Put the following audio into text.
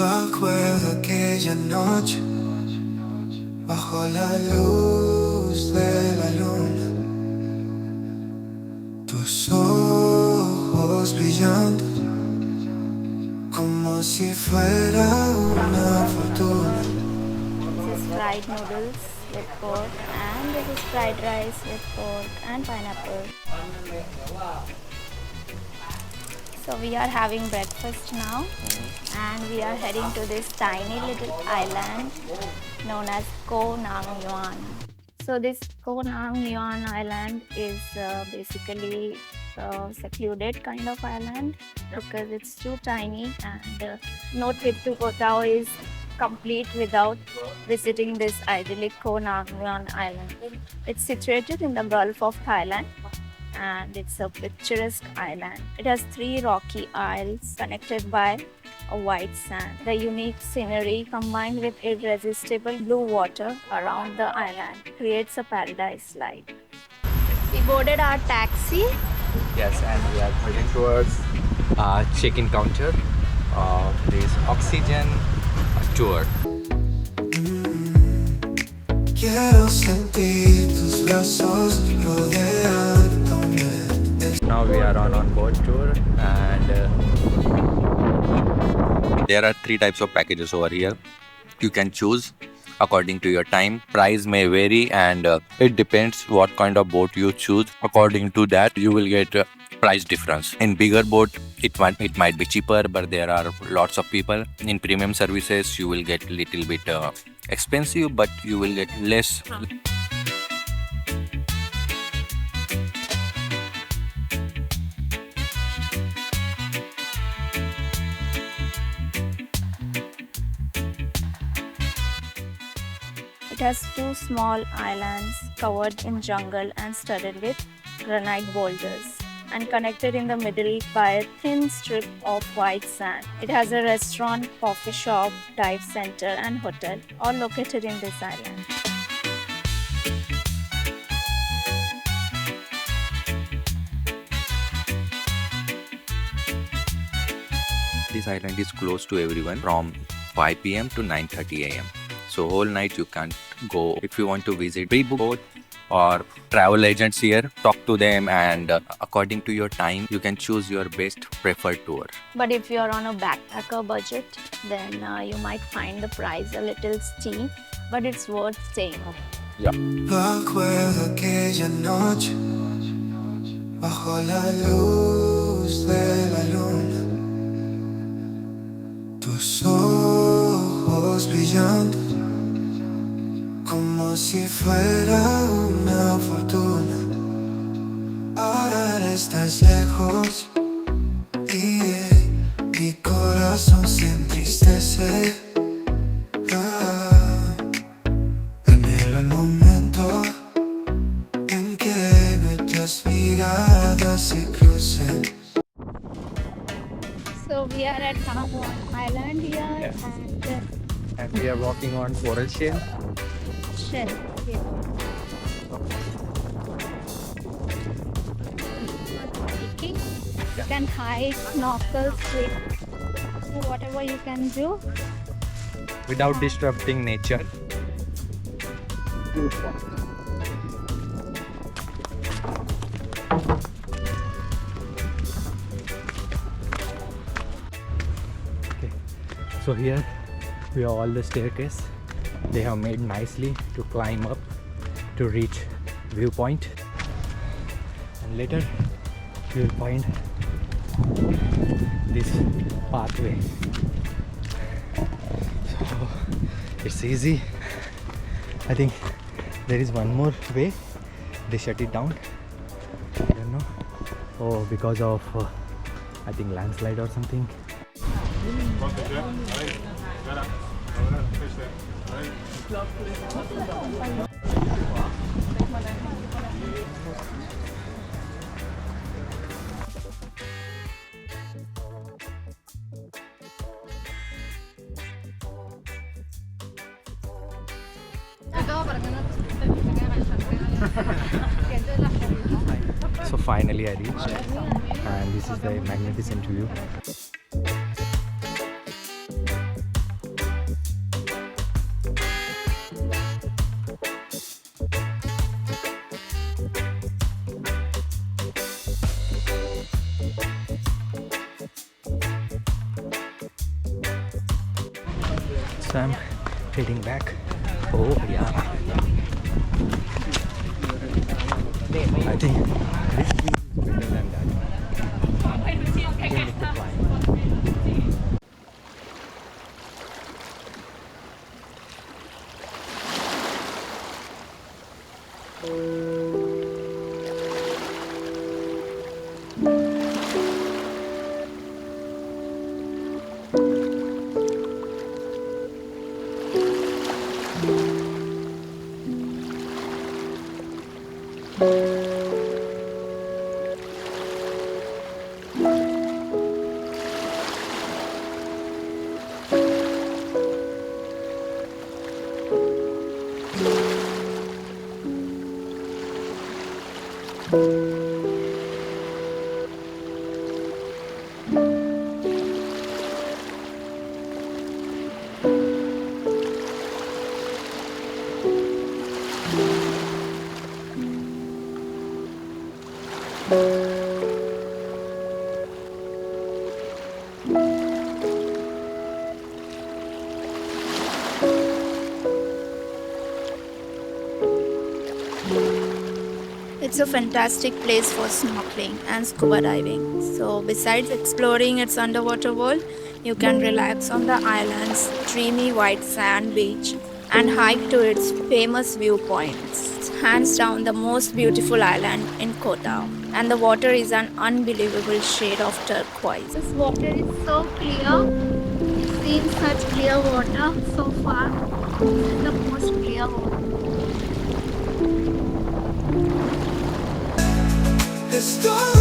Recuerdo aquella noche bajo la luz de la luna, tus ojos brillando como si fuera una fortuna. This is fried noodles with pork, and this is fried rice with pork and pineapple. So we are having breakfast now, and we are heading to this tiny little island known as Koh Tao Yuan. So this Koh Tao Yuan island is basically a secluded kind of island because it's too tiny, and no trip to Koh Tao is complete without visiting this idyllic Koh Tao Yuan island. It's situated in the Gulf of Thailand, and it's a picturesque island. It has 3 rocky isles connected by a white sand. The unique scenery combined with irresistible blue water around the island creates a paradise-like. We boarded our taxi. Yes, and we are heading towards check-in counter of this oxygen tour. Quiero sentir tus brazos rodeándome. Now we are on board tour, and there are 3 types of packages over here. You can choose according to your time. Price may vary, and it depends what kind of boat you choose. According to that, you will get price difference. In bigger boat, it might be cheaper, but there are lots of people. In premium services, you will get little bit expensive, but you will get less. It has 2 small islands covered in jungle and studded with granite boulders, and connected in the middle by a thin strip of white sand. It has a restaurant, coffee shop, dive center, and hotel, all located in this island. This island is close to everyone from 5 p.m. to 9:30 a.m. So whole night you can't go. If you want to visit, pre-book boat or travel agents here, talk to them, and according to your time, you can choose your best preferred tour. But if you're on a backpacker budget, then you might find the price a little steep, but it's worth staying. Recuerdo aquella noche bajo la luz de la luna, tus ojos brillando como si fuera una fortuna. Ahora estás lejos y mi corazón se entristece. Anhelo el momento en que nuestras miradas se crucen. So we are at SAMUI Island here, Yes. and And we are walking on coral shell. shell. Here. Hiking. You can hike, snorkel, swim, so whatever you can do. Without disrupting nature. Okay. So here we have all the staircase. They have made nicely to climb up to reach viewpoint, and later you will find this pathway. So it's easy. I think there is one more way. They shut it down. I don't know. Oh, because of I think landslide or something. So finally I reached, and this is the magnificent view. So I'm heading back. Oh yeah. I think this view is better than that. Again with the climb. It's a fantastic place for snorkeling and scuba diving. So, besides exploring its underwater world, you can relax on the island's dreamy white sand beach and hike to its famous viewpoints. It's hands down the most beautiful island in Koh Tao, and the water is an unbelievable shade of turquoise. This water is so clear. We've seen such clear water so far. This is the most clear water. Historia